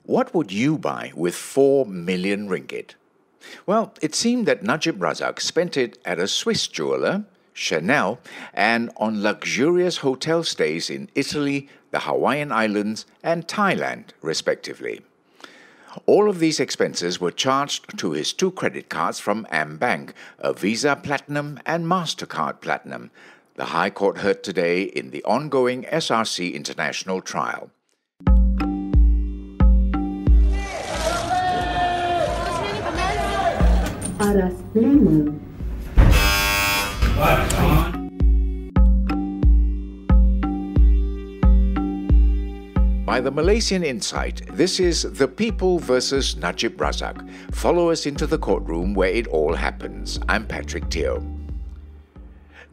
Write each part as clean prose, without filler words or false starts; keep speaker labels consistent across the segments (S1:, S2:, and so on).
S1: What would you buy with 4 million ringgit? Well, it seemed that Najib Razak spent it at a Swiss jeweler, Chanel, and on luxurious hotel stays in Italy, the Hawaiian Islands, and Thailand, respectively. All of these expenses were charged to his 2 credit cards from Ambank, a Visa Platinum and Mastercard Platinum, the High Court heard today in the ongoing SRC International trial.
S2: Aras pleno.
S1: By the Malaysian Insight, this is The People versus Najib Razak. Follow us into the courtroom where it all happens. I'm Patrick Teo.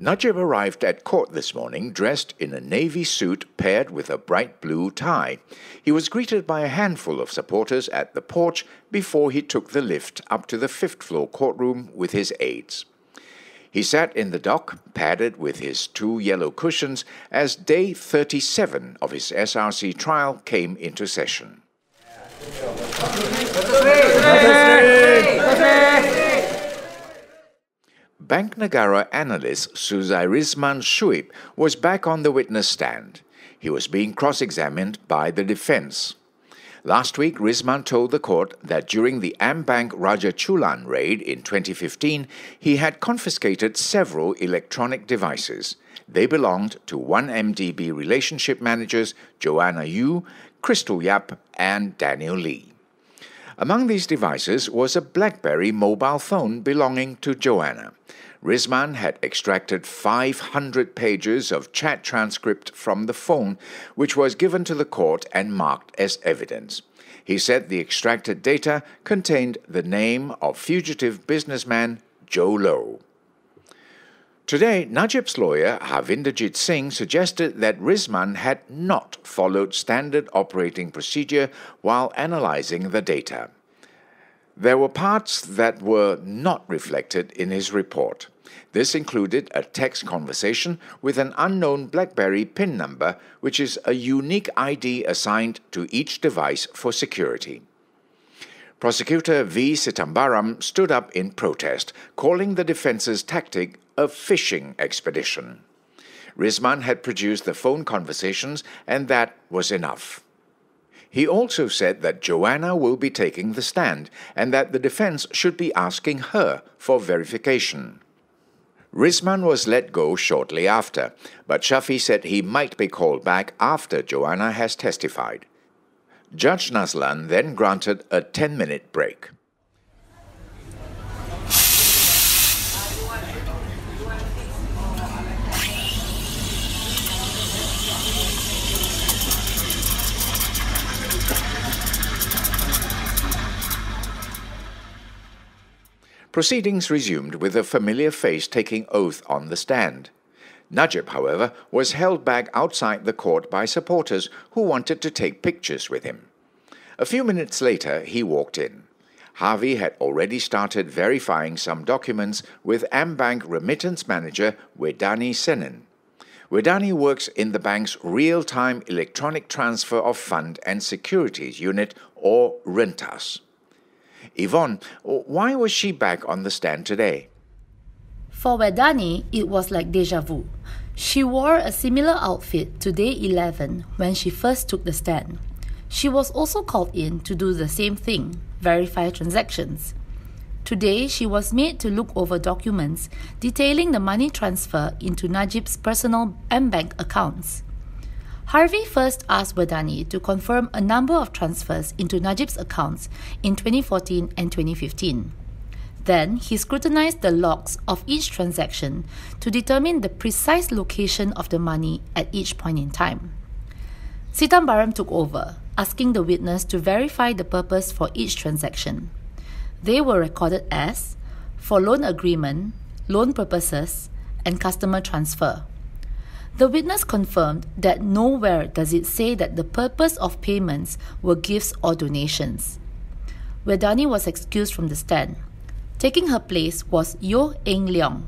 S1: Najib arrived at court this morning dressed in a navy suit paired with a bright blue tie. He was greeted by a handful of supporters at the porch before he took the lift up to the 5th floor courtroom with his aides. He sat in the dock, padded with his 2 yellow cushions, as day 37 of his SRC trial came into session. Bank Negara analyst Rizman Shuib was back on the witness stand. He was being cross-examined by the defense. Last week, Rizman told the court that during the Ambank Raja Chulan raid in 2015, he had confiscated several electronic devices. They belonged to 1MDB relationship managers Joanna Yu, Crystal Yap, and Daniel Lee. Among these devices was a BlackBerry mobile phone belonging to Joanna. Rizman had extracted 500 pages of chat transcript from the phone, which was given to the court and marked as evidence. He said the extracted data contained the name of fugitive businessman Joe Low. Today, Najib's lawyer, Harvinderjit Singh, suggested that Rizman had not followed standard operating procedure while analyzing the data. There were parts that were not reflected in his report. This included a text conversation with an unknown BlackBerry PIN number, which is a unique ID assigned to each device for security. Prosecutor V. Sitambaram stood up in protest, calling the defense's tactic a fishing expedition. Rizman had produced the phone conversations, and that was enough. He also said that Joanna will be taking the stand and that the defense should be asking her for verification. Rizman was let go shortly after, but Shafi said he might be called back after Joanna has testified. Judge Nazlan then granted a 10-minute break. Proceedings resumed with a familiar face taking oath on the stand. Najib, however, was held back outside the court by supporters who wanted to take pictures with him. A few minutes later, he walked in. Harvey had already started verifying some documents with Ambank remittance manager Wedani Senin. Wedani works in the bank's real-time electronic transfer of fund and securities unit, or RENTAS. Yvonne, why was she back on the stand today?
S3: For Wedani, it was like deja vu. She wore a similar outfit to day 11 when she first took the stand. She was also called in to do the same thing, verify transactions. Today, she was made to look over documents detailing the money transfer into Najib's personal Ambank accounts. Harvey first asked Wedani to confirm a number of transfers into Najib's accounts in 2014 and 2015. Then, he scrutinized the logs of each transaction to determine the precise location of the money at each point in time. Sitambaram took over, asking the witness to verify the purpose for each transaction. They were recorded as for loan agreement, loan purposes, and customer transfer. The witness confirmed that nowhere does it say that the purpose of payments were gifts or donations. Wedani was excused from the stand. Taking her place was Yo Eng Leong,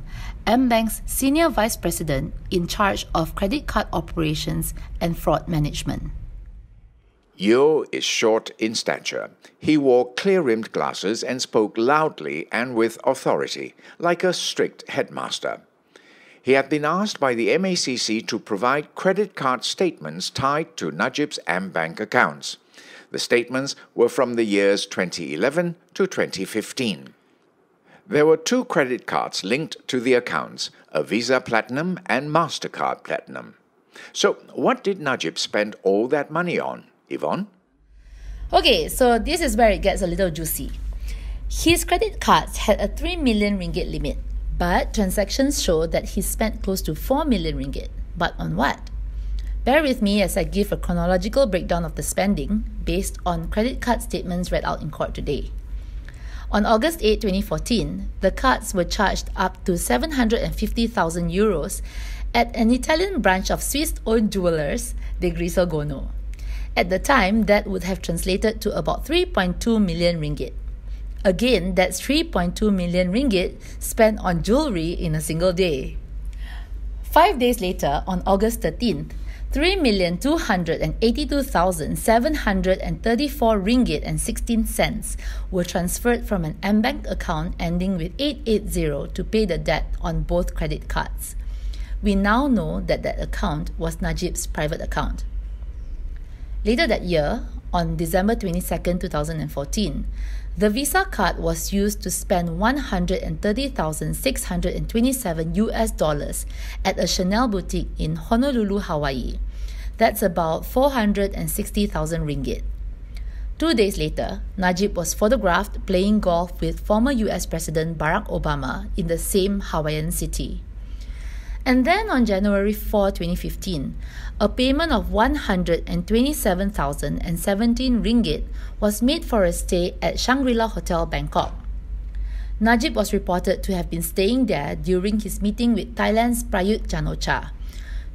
S3: Ambank's Senior Vice President in charge of credit card operations and fraud management.
S1: Yo is short in stature. He wore clear-rimmed glasses and spoke loudly and with authority, like a strict headmaster. He had been asked by the MACC to provide credit card statements tied to Najib's Ambank accounts. The statements were from the years 2011 to 2015. There were 2 credit cards linked to the accounts, a Visa Platinum and Mastercard Platinum. So, what did Najib spend all that money on, Yvonne?
S3: Okay, so this is where it gets a little juicy. His credit cards had a 3 million ringgit limit, but transactions show that he spent close to 4 million ringgit. But on what? Bear with me as I give a chronological breakdown of the spending based on credit card statements read out in court today. On August 8, 2014, the cards were charged up to 750,000 euros at an Italian branch of Swiss-owned jewelers, De Grisolgono. At the time, that would have translated to about 3.2 million ringgit. Again, that's 3.2 million ringgit spent on jewelry in a single day. 5 days later, on August 13th, 3,282,734 ringgit and 16 cents were transferred from an Ambank account ending with 880 to pay the debt on both credit cards. We now know that that account was Najib's private account. Later that year, on December 22, 2014, the Visa card was used to spend 130,627 US dollars at a Chanel boutique in Honolulu, Hawaii. That's about 460,000 ringgit. 2 days later, Najib was photographed playing golf with former US President Barack Obama in the same Hawaiian city. And then on January 4, 2015, a payment of 127,017 ringgit was made for a stay at Shangri-La Hotel, Bangkok. Najib was reported to have been staying there during his meeting with Thailand's Prayut Chan-o-cha,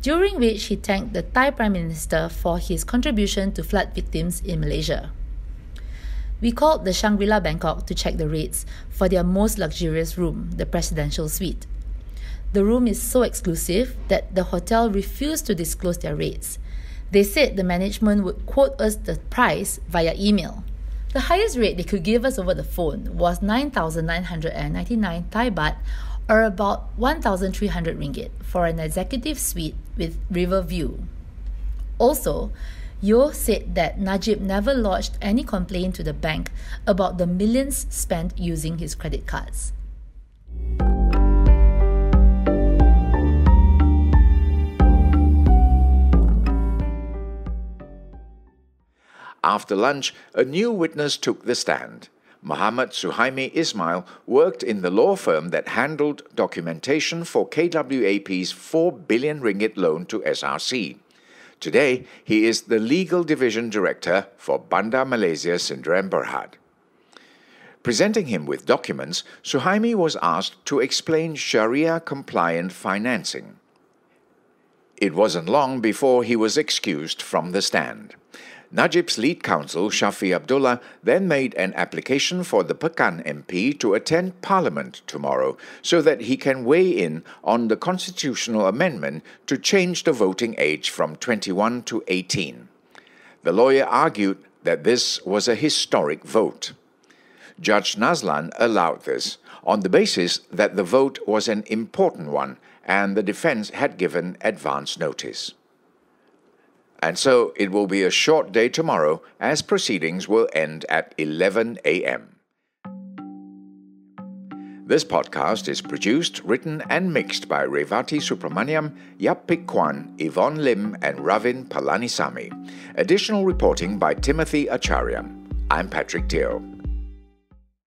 S3: during which he thanked the Thai Prime Minister for his contribution to flood victims in Malaysia. We called the Shangri-La Bangkok to check the rates for their most luxurious room, the Presidential Suite. The room is so exclusive that the hotel refused to disclose their rates. They said the management would quote us the price via email. The highest rate they could give us over the phone was 9,999 Thai baht, or about 1,300 ringgit, for an executive suite with river view. Also, Yo said that Najib never lodged any complaint to the bank about the millions spent using his credit cards.
S1: After lunch, a new witness took the stand. Muhammad Suhaimi Ismail worked in the law firm that handled documentation for KWAP's 4 billion ringgit loan to SRC. Today, he is the legal division director for Bandar Malaysia Sdn Bhd. Presenting him with documents, Suhaimi was asked to explain Sharia-compliant financing. It wasn't long before he was excused from the stand. Najib's lead counsel, Shafi Abdullah, then made an application for the Pekan MP to attend Parliament tomorrow so that he can weigh in on the constitutional amendment to change the voting age from 21 to 18. The lawyer argued that this was a historic vote. Judge Nazlan allowed this on the basis that the vote was an important one and the defense had given advance notice. And so it will be a short day tomorrow as proceedings will end at 11 a.m. This podcast is produced, written and mixed by Revati Supramaniam, Yap Pik Kwan, Yvonne Lim and Ravin Palanisamy. Additional reporting by Timothy Acharya. I'm Patrick Teo.